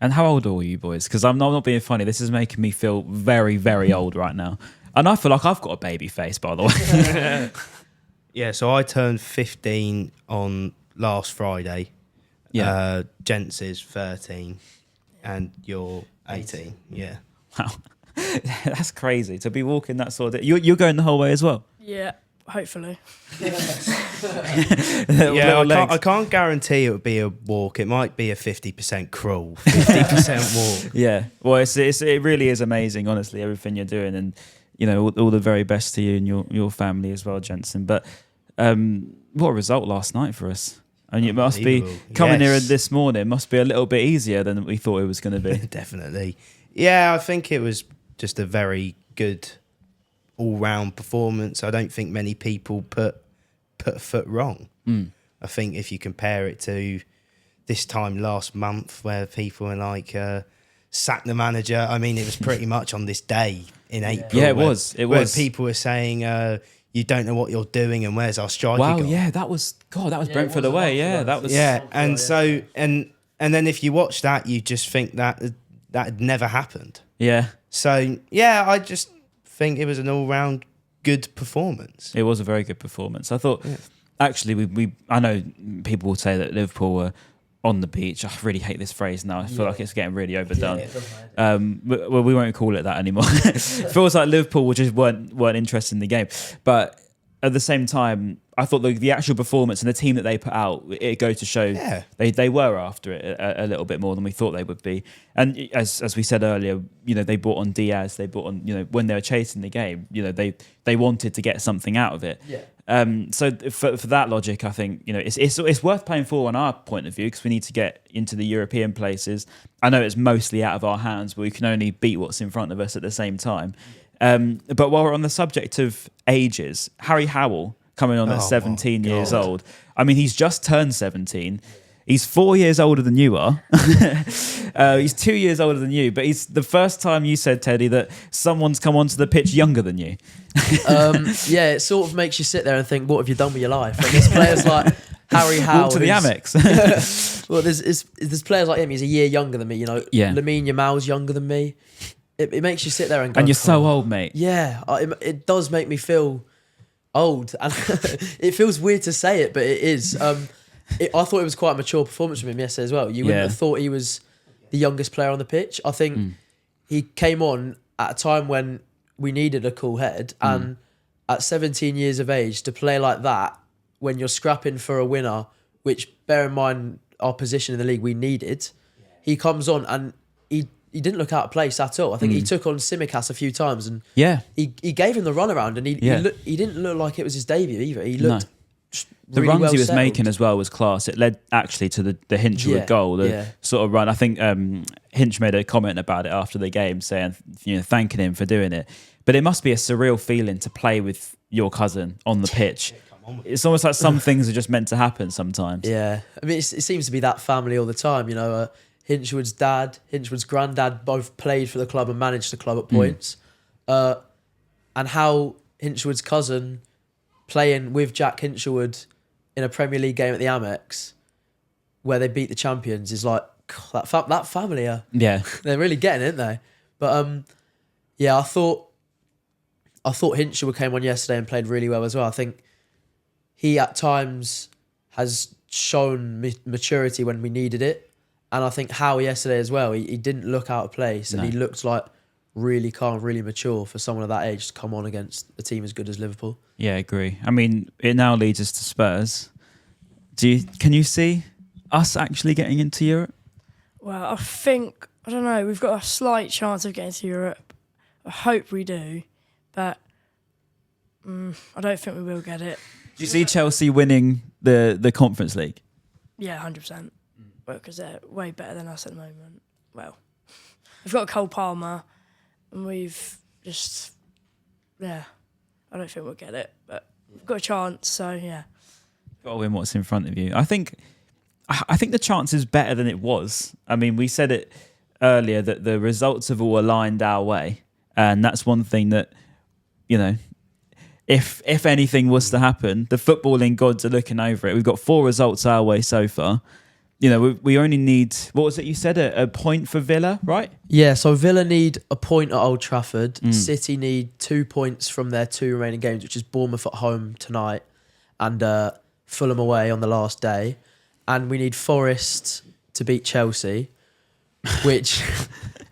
And how old are you boys? Because I'm not being funny. This is making me feel very, very old right now. And I feel like I've got a baby face, by the way. Yeah, so I turned 15 on last Friday. Yeah. Gents is 13 and you're 18. Yeah. Wow. That's crazy to be walking that sort of... You're going the whole way as well? Yeah, hopefully. I can't guarantee it would be a walk. It might be a 50% crawl, 50% walk. Yeah. Well, it really is amazing, honestly, everything you're doing. And, you know, all the very best to you and your family as well, Jensen. But what a result last night for us. And it must be coming here this morning must be a little bit easier than we thought it was going to be. Definitely. Yeah, I think it was just a very good all-round performance. I don't think many people put a foot wrong. I think if you compare it to this time last month where people were like, sack the manager. I mean, it was pretty much on this day in April. Yeah, it was. Where people were saying, you don't know what you're doing and where's our striker Wow, gone? yeah, that was Brentford away. Yeah, that was... Yeah, and so, and then if you watch that, you just think that had never happened. Yeah. So, yeah, I just think it was an all-round good performance. It was a very good performance. I thought, actually, I know people will say that Liverpool were on the beach. I really hate this phrase now. I feel like it's getting really overdone. Well, we won't call it that anymore. It feels like Liverpool just weren't interested in the game. But at the same time, I thought the actual performance and the team that they put out, it goes to show they were after it a little bit more than we thought they would be. And as we said earlier, you know, they brought on Diaz, they brought on, you know, when they were chasing the game, you know, they wanted to get something out of it. Yeah. So for that logic, I think, you know, it's worth playing for on our point of view because we need to get into the European places. I know it's mostly out of our hands, but we can only beat what's in front of us at the same time. But while we're on the subject of ages, Harry Howell coming on at 17 years old. I mean, he's just turned 17. He's 4 years older than you are. He's 2 years older than you, but he's the first time you said, Teddy, that someone's come onto the pitch younger than you. Yeah, it sort of makes you sit there and think, what have you done with your life? And there's players like Harry Howell. Walk to the Amex. Well, there's players like him. He's a year younger than me. You know, Lamine Yamal's younger than me. It makes you sit there and go, and you're so old, mate. Yeah, it does make me feel old, and it feels weird to say it, but it is. I thought it was quite a mature performance from him yesterday as well. You wouldn't have thought he was the youngest player on the pitch. I think he came on at a time when we needed a cool head, and at 17 years of age to play like that when you're scrapping for a winner, which bear in mind our position in the league we needed, he comes on and he didn't look out of place at all. I think he took on Simicast a few times and he gave him the runaround, and he didn't look like it was his debut either. He looked the really runs well he was settled. making as well was class. It led actually to the Hinchwood goal, the sort of run. I think Hinch made a comment about it after the game, saying, you know, thanking him for doing it. But it must be a surreal feeling to play with your cousin on the pitch. It's almost like some things are just meant to happen sometimes. Yeah, I mean, it seems to be that family all the time. You know, Hinchwood's dad, Hinchwood's granddad both played for the club and managed the club at points. And how Hinchwood's cousin playing with Jack Hinchwood in a Premier League game at the Amex where they beat the champions is like, God, that family they're really getting it, aren't they? But I thought Hinchwood came on yesterday and played really well as well. I think he at times has shown maturity when we needed it. And I think Howe yesterday as well, he didn't look out of place, and he looked like really calm, really mature for someone of that age to come on against a team as good as Liverpool. Yeah, I agree. I mean, it now leads us to Spurs. Can you see us actually getting into Europe? Well, I don't know, we've got a slight chance of getting to Europe. I hope we do, but I don't think we will get it. Do you see Chelsea winning the Conference League? Yeah, 100%. Well, because they're way better than us at the moment. Well, we've got Cole Palmer, and we've just, yeah, I don't think we'll get it, but we've got a chance. So yeah, Got to win what's in front of you. I think the chance is better than it was. I mean, we said it earlier that the results have all aligned our way, and that's one thing that, you know, if anything was to happen, the footballing gods are looking over it. We've got 4 results our way so far. You know, we only need, what was it you said, a point for Villa, right? Yeah, so Villa need a point at Old Trafford. City need 2 points from their 2 remaining games, which is Bournemouth at home tonight and Fulham away on the last day. And we need Forest to beat Chelsea, which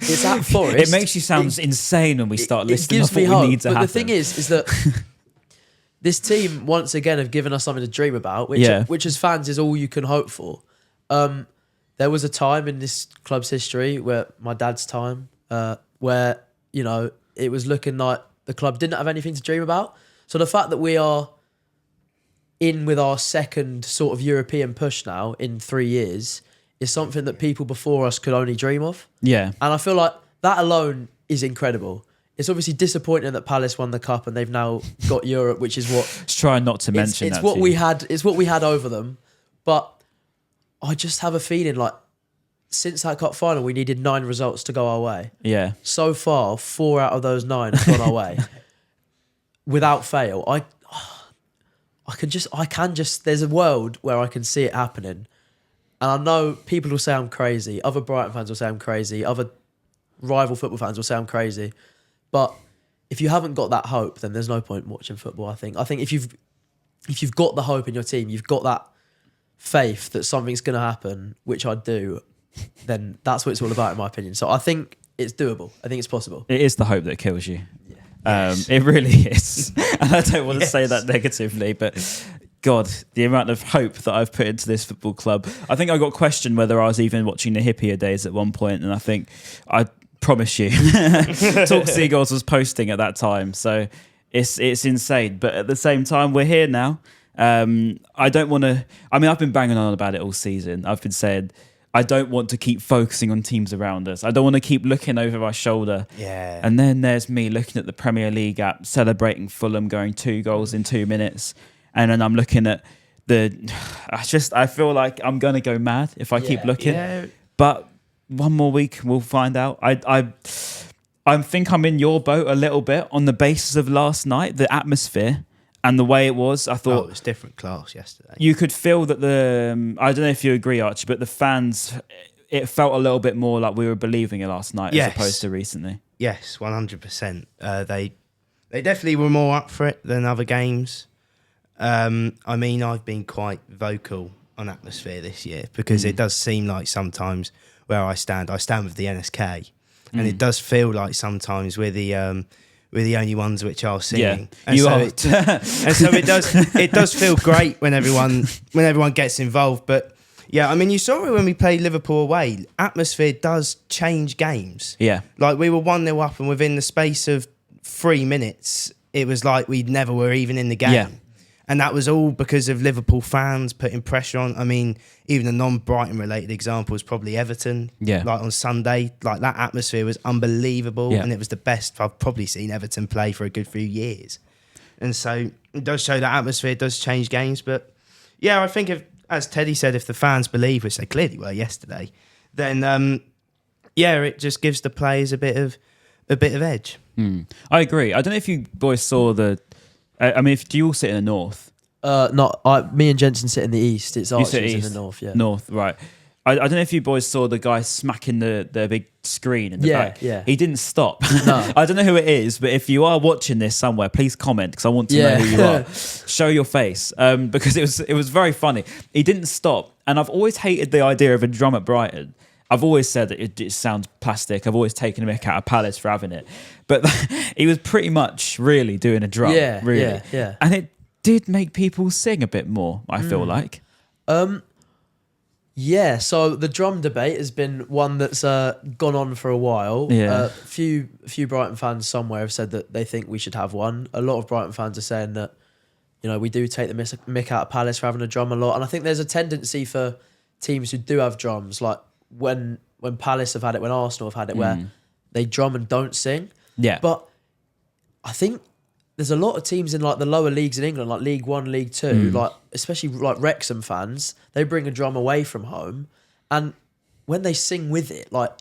is at Forest. It makes you sound insane when we start listing off me what we hope. need to but happen. the thing is that this team once again have given us something to dream about, which as fans is all you can hope for. There was a time in this club's history, where my dad's time, where, you know, it was looking like the club didn't have anything to dream about. So the fact that we are in with our second sort of European push now in 3 years is something that people before us could only dream of. Yeah. And I feel like that alone is incredible. It's obviously disappointing that Palace won the cup and they've now got Europe, which is what Let's try not to mention it's that. what to we you. had. It's what we had over them. But I just have a feeling like since that cup final, we needed 9 results to go our way. Yeah. So far, 4 out of those 9 have gone our way without fail. I can just. There's a world where I can see it happening, and I know people will say I'm crazy. Other Brighton fans will say I'm crazy. Other rival football fans will say I'm crazy. But if you haven't got that hope, then there's no point in watching football. I think if you've got the hope in your team, you've got that faith that something's going to happen, which I do, then that's what it's all about, in my opinion. So I think it's doable. I think it's possible. It is the hope that kills you. It really is. And I don't want to say that negatively, but God, the amount of hope that I've put into this football club. I think I got questioned whether I was even watching the hippier days at one point, and I think I promise you, Talk Seagulls was posting at that time. So it's insane. But at the same time, we're here now. I don't want to. I mean, I've been banging on about it all season. I've been saying I don't want to keep focusing on teams around us. I don't want to keep looking over our shoulder. Yeah. And then there's me looking at the Premier League app, celebrating Fulham going 2 goals in 2 minutes. And then I'm looking at I feel like I'm going to go mad if I keep looking. Yeah. But one more week, we'll find out. I think I'm in your boat a little bit on the basis of last night, the atmosphere and the way it was. I thought it was different class yesterday. you could feel that I don't know if you agree, Archie, but the fans, it felt a little bit more like we were believing it last night as opposed to recently. Yes, 100%. They definitely were more up for it than other games. I mean, I've been quite vocal on atmosphere this year because it does seem like sometimes where I stand with the NSK, and it does feel like sometimes we're the only ones which are singing. Yeah, and you so are. And so it does feel great when everyone gets involved. But yeah, I mean, you saw it when we played Liverpool away. Atmosphere does change games. Yeah. Like we were 1-0 up, and within the space of 3 minutes, it was like we never were even in the game. Yeah. And that was all because of Liverpool fans putting pressure on. I mean, even a non-Brighton related example is probably Everton. Yeah. Like on Sunday, like that atmosphere was unbelievable. Yeah. And it was the best I've probably seen Everton play for a good few years. And so it does show that atmosphere does change games. But yeah, I think as Teddy said, if the fans believe, which they clearly were yesterday, then it just gives the players a bit of edge. I agree. I don't know if you boys saw I mean, do you all sit in the north? Me and Jensen sit in the east. It's You sit Archie's in east? the north. Yeah. North, right. I don't know if you boys saw the guy smacking the big screen in the back. Yeah. He didn't stop. No. I don't know who it is, but if you are watching this somewhere, please comment because I want to know who you are. Show your face because it was very funny. He didn't stop, and I've always hated the idea of a drum at Brighton. I've always said that it sounds plastic. I've always taken a mick out of Palace for having it. But he was pretty much really doing a drum. Yeah, really. yeah. And it did make people sing a bit more, I feel like. Yeah, so the drum debate has been one that's gone on for a while. Yeah. Few Brighton fans somewhere have said that they think we should have one. A lot of Brighton fans are saying that, you know, we do take the mick out of Palace for having a drum a lot. And I think there's a tendency for teams who do have drums, like when Palace have had it, when Arsenal have had it, where they drum and don't sing. Yeah. But I think there's a lot of teams in like the lower leagues in England, like League One, League Two, like especially like Wrexham fans, they bring a drum away from home, and when they sing with it, like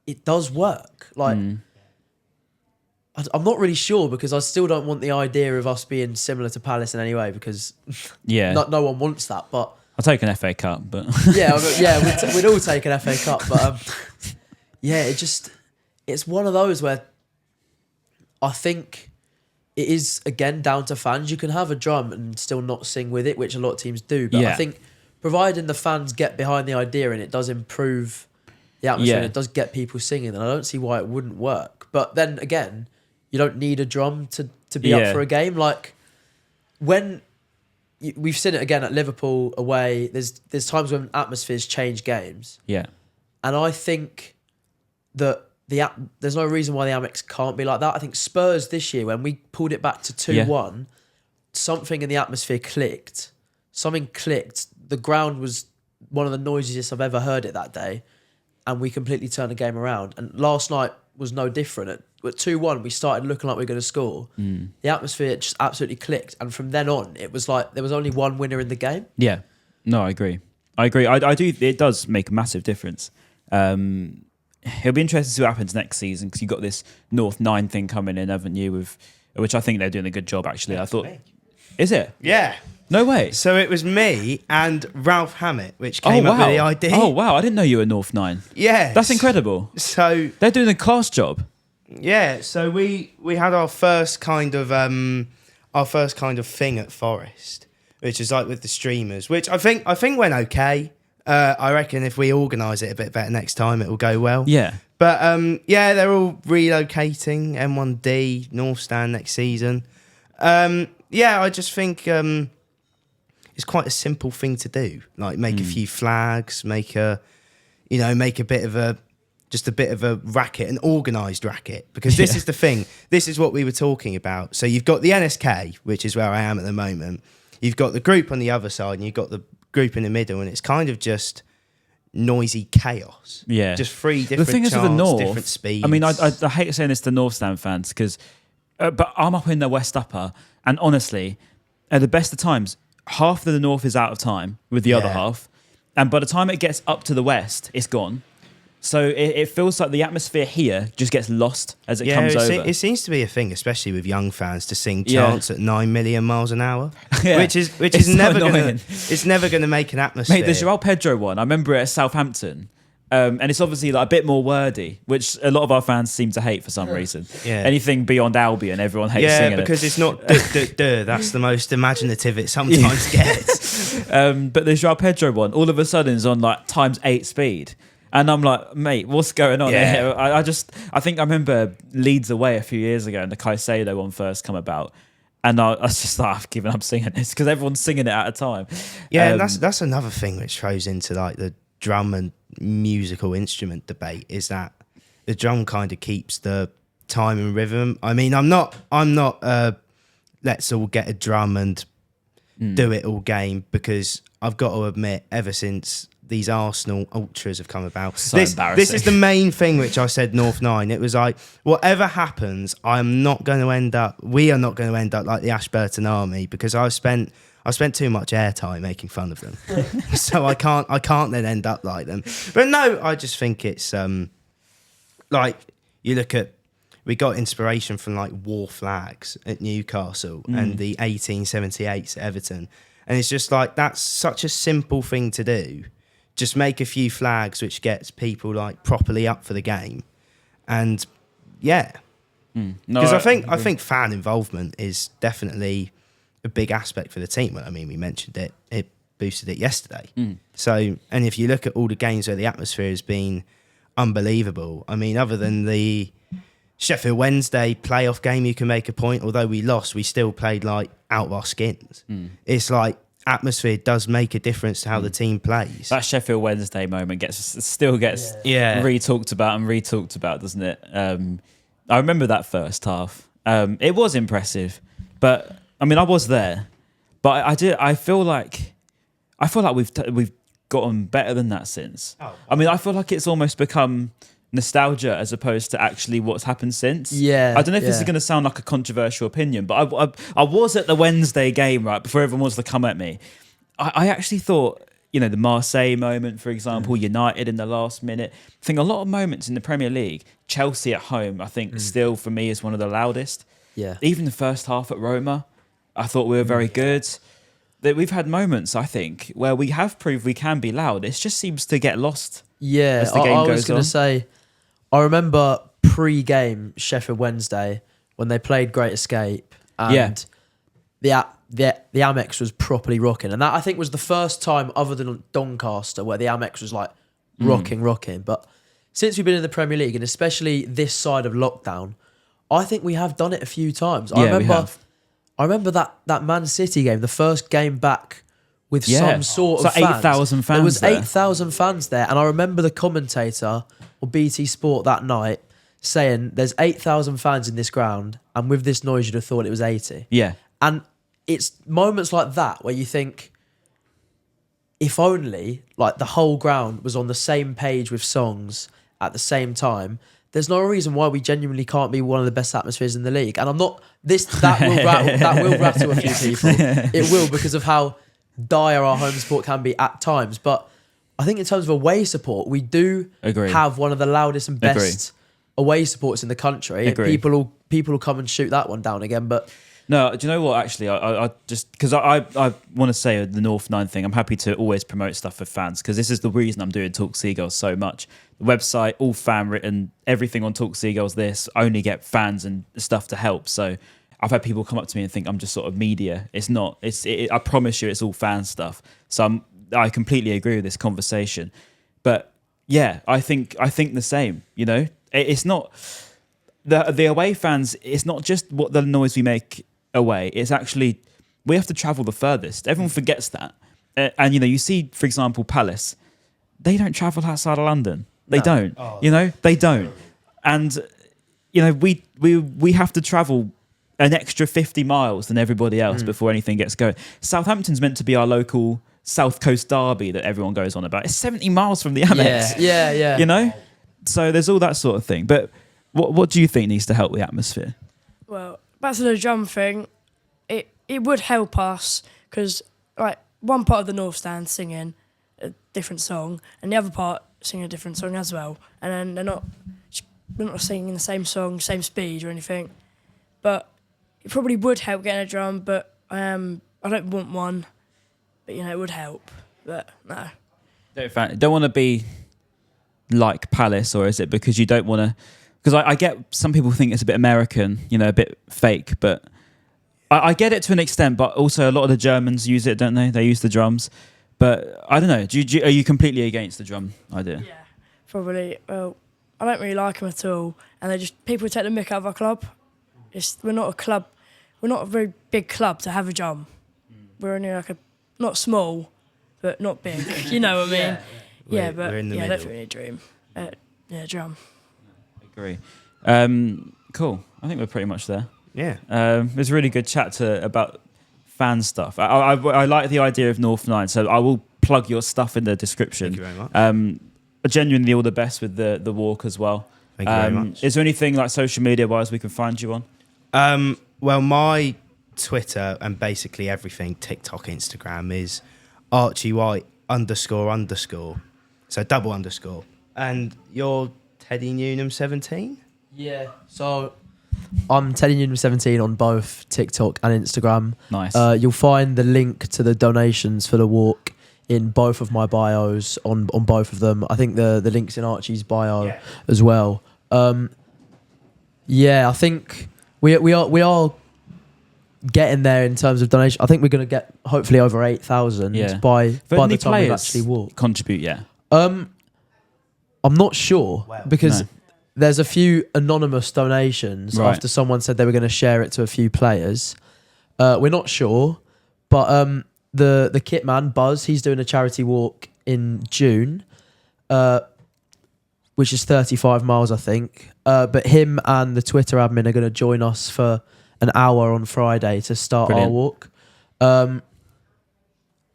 it does work. Like I'm not really sure because I still don't want the idea of us being similar to Palace in any way because no one wants that. But I'll take an FA Cup, but we'd all take an FA Cup. But it's one of those where I think it is again down to fans. You can have a drum and still not sing with it, which a lot of teams do. But I think providing the fans get behind the idea and it does improve the atmosphere and it does get people singing, then I don't see why it wouldn't work. But then again, you don't need a drum to be up for a game. Like when we've seen it again at Liverpool away, there's times when atmospheres change games. Yeah. And I think that there's no reason why the Amex can't be like that. I think Spurs this year, when we pulled it back to 2-1, something in the atmosphere clicked. Something clicked. The ground was one of the noisiest I've ever heard it that day. And we completely turned the game around. And last night was no different. At 2-1, we started looking like we were going to score. The atmosphere just absolutely clicked. And from then on, it was like there was only one winner in the game. Yeah. No, I agree. I do. It does make a massive difference. It'll be interesting to see what happens next season because you've got this North 9 thing coming in, haven't you? Which I think they're doing a good job, actually. I thought... Is it? Yeah. No way. So it was me and Ralph Hammett which came up with the idea. Oh, wow. I didn't know you were North 9. Yeah. That's incredible. So... They're doing a class job. Yeah, so we had our first kind of thing at Forest, which is like with the streamers, which I think went okay. I reckon if we organise it a bit better next time, it will go well. Yeah. But they're all relocating M1D North Stand next season. I just think it's quite a simple thing to do. Like make a few flags, make a bit of a racket, an organised racket. Because this is the thing. This is what we were talking about. So you've got the NSK, which is where I am at the moment. You've got the group on the other side, and you've got the group in the middle, and it's kind of just noisy chaos. Yeah. Just three different the thing charts, is with the North, different speeds. I mean, I hate saying this to North Stand fans because, but I'm up in the West Upper, and honestly, at the best of times, half of the North is out of time with the other half, and by the time it gets up to the West, it's gone. So it feels like the atmosphere here just gets lost as it comes over. It seems to be a thing, especially with young fans, to sing chants at 9 million miles an hour, which is never going to make an atmosphere. Mate, the João Pedro one, I remember it at Southampton. And it's obviously like a bit more wordy, which a lot of our fans seem to hate for some reason. Yeah. Anything beyond Albion, everyone hates singing because it's not duh. That's the most imaginative it sometimes gets. But the João Pedro one, all of a sudden is on like ×8 speed. And I'm like, mate, what's going on here? I think I remember Leeds away a few years ago and the Caicedo one first come about. And I was just like, I've given up singing this because everyone's singing it at a time. Yeah, and that's another thing which throws into like the drum and musical instrument debate is that the drum kind of keeps the time and rhythm. I mean, I'm not let's all get a drum and do it all game, because I've got to admit, ever since these Arsenal ultras have come about, this is the main thing which I said North 9. It was like, whatever happens, we are not going to end up like the Ashburton Army, because I spent too much airtime making fun of them. So I can't then end up like them. But no, I just think it's like, you look at, we got inspiration from like war flags at Newcastle and the 1878s at Everton. And it's just like, that's such a simple thing to do. Just make a few flags which gets people like properly up for the game. And because I think fan involvement is definitely a big aspect for the team. I mean, we mentioned it boosted it yesterday. So, and if you look at all the games where the atmosphere has been unbelievable, I mean, other than the Sheffield Wednesday playoff game, you can make a point. Although we lost, we still played like out of our skins. It's like atmosphere does make a difference to how the team plays. That Sheffield Wednesday moment still gets re-talked about, doesn't it? I remember that first half. It was impressive, but I mean, I was there, but I feel like we've gotten better than that since. I mean, I feel like it's almost become nostalgia as opposed to actually what's happened since. Yeah, I don't know if this is yeah. going to sound like a controversial opinion, but I was at the Wednesday game, right, before everyone wants to come at me. I actually thought, you know, the Marseille moment, for example, United in the last minute. I think a lot of moments in the Premier League, Chelsea at home, I think still for me is one of the loudest. Yeah. Even the first half at Roma, I thought we were very good. That we've had moments, I think, where we have proved we can be loud. It just seems to get lost. Yeah, as the game I was goes going on. to say, I remember pre-game Sheffield Wednesday when they played Great Escape, and the Amex was properly rocking, and that I think was the first time other than Doncaster where the Amex was like rocking. But since we've been in the Premier League, and especially this side of lockdown, I think we have done it a few times. Yeah, we have. I remember that Man City game, the first game back with some sort of So fans. 8,000 fans There was there. 8,000 fans there, and I remember the commentator or BT Sport that night saying, "There's 8,000 fans in this ground, and with this noise, you'd have thought it was 80." Yeah. And it's moments like that where you think, if only like the whole ground was on the same page with songs at the same time. There's no reason why we genuinely can't be one of the best atmospheres in the league. And I'm not that will rattle a few people. It will, because of how dire our home support can be at times. But I think in terms of away support, we do have one of the loudest and best away supports in the country. People will come and shoot that one down again. But no, do you know what? Actually, I just because I want to say the North 9 thing. I'm happy to always promote stuff for fans, because this is the reason I'm doing Talk Seagulls so much. The website, all fan written, everything on Talk Seagulls. This only get fans and stuff to help. So I've had people come up to me and think I'm just sort of media. It's not. I promise you, it's all fan stuff. So I completely agree with this conversation. But yeah, I think the same. You know, it's not the away fans. It's not just what the noise we make away. It's actually we have to travel the furthest. Everyone forgets that. And you know, you see, for example, Palace. They don't travel outside of London. They don't. You know, they don't. And you know, we have to travel an extra 50 miles than everybody else before anything gets going. Southampton's meant to be our local South Coast derby that everyone goes on about. It's 70 miles from the Amex. Yeah. You know? So there's all that sort of thing. But what do you think needs to help the atmosphere? Well, back to the drum thing, it would help us, because like one part of the North Stand singing a different song and the other part singing a different song as well, and then we're not singing the same song, same speed or anything. But it probably would help getting a drum, but I don't want one. But you know, it would help. But no. Don't want to be like Palace, or is it because you don't want to? Because I get some people think it's a bit American, you know, a bit fake, but I get it to an extent. But also, a lot of the Germans use it, don't they? They use the drums. But I don't know. Are you completely against the drum idea? Yeah, probably. Well, I don't really like them at all, and people take the mick out of our club. We're not a club. We're not a very big club to have a drum. We're only like not small, but not big. You know what I mean? Yeah, but we're in the I middle. don't really dream. Drum. I agree. Cool. I think we're pretty much there. Yeah. It was a really good chat about fan stuff. I like the idea of North 9, so I will plug your stuff in the description. Thank you very much. Genuinely all the best with the walk as well. Thank you very much. Is there anything like social media wise we can find you on? Well, my Twitter and basically everything, TikTok, Instagram, is Archie White __. So double underscore. And you're Teddy Newnham 17? Yeah. So I'm Teddy Newnham 17 on both TikTok and Instagram. Nice. You'll find the link to the donations for the walk in both of my bios on both of them. I think the link's in Archie's bio as well. I think we are getting there in terms of donation. I think we're going to get hopefully over 8,000 by the time we actually walk. Contribute, yeah. I'm not sure because No. there's a few anonymous donations after someone said they were going to share it to a few players. We're not sure, but the kit man Buzz, he's doing a charity walk in June, which is 35 miles, I think. But him and the Twitter admin are going to join us for an hour on Friday to start our walk.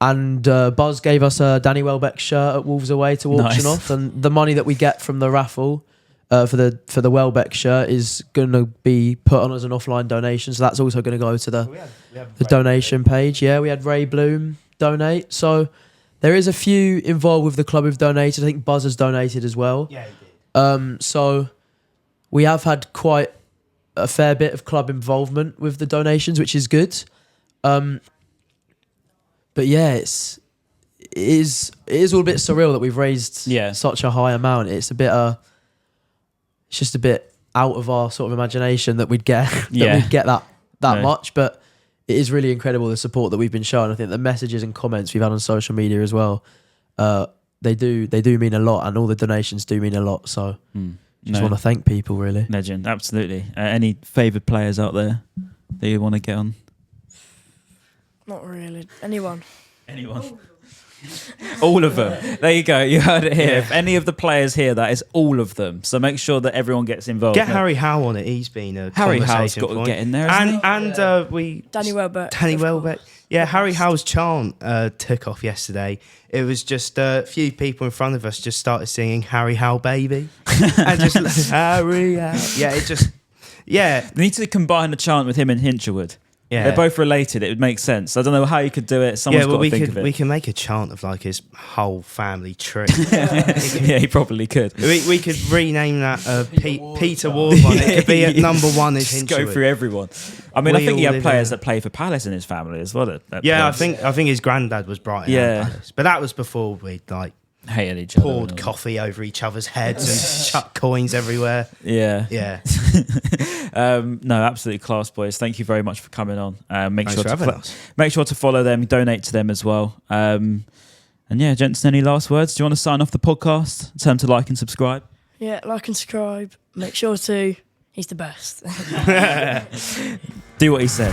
And Buzz gave us a Danny Welbeck shirt at Wolves Away to auction off, and the money that we get from the raffle for the Welbeck shirt is going to be put on as an offline donation. So that's also going to go to the donation page. Yeah, we had Ray Bloom donate. So there is a few involved with the club who've donated. I think Buzz has donated as well. Yeah, he did. So we have had quite a fair bit of club involvement with the donations, which is good. But yeah, it is all a bit surreal that we've raised such a high amount. It's a bit it's just a bit out of our sort of imagination that we'd get we'd get that much, but it is really incredible the support that we've been shown. I think the messages and comments we've had on social media as well, they do mean a lot, and all the donations do mean a lot. So just want to thank people, really. Legend, absolutely. Any favoured players out there that you want to get on? Not really. Anyone. All of them. There you go. You heard it here. If any of the players here, that is all of them. So make sure that everyone gets involved. Get Harry Howe on it. He's been a Harry Howe's conversation got to point. get in there, hasn't he? And Danny Welbeck. Danny Welbeck. Yeah, Harry Howe's chant took off yesterday. It was just a few people in front of us just started singing Harry Howe baby. And just like, Harry Howe. Yeah, it just, yeah. They need to combine the chant with him and Hinchelwood. Yeah. They're both related. It would make sense. I don't know how you could do it. Someone's got to think of it. We can make a chant of like his whole family tree. Yeah, he probably could. We could rename that Peter Ward one. It could be at number one is Just Hinchelwood. go through everyone. I mean, I think he had players that play for Palace in his family as well. Yeah, I think his granddad was Brighton. Yeah. Palace. But that was before we like hated each other. poured coffee over each other's heads and chucked coins everywhere. Yeah. Yeah. No, absolutely class, boys. Thank you very much for coming on. Make Thanks sure for having us. Make sure to follow them, donate to them as well. And yeah, gents, any last words? Do you want to sign off the podcast? Tell them to like and subscribe. Yeah, like and subscribe. Make sure to. He's the best. Do what he said.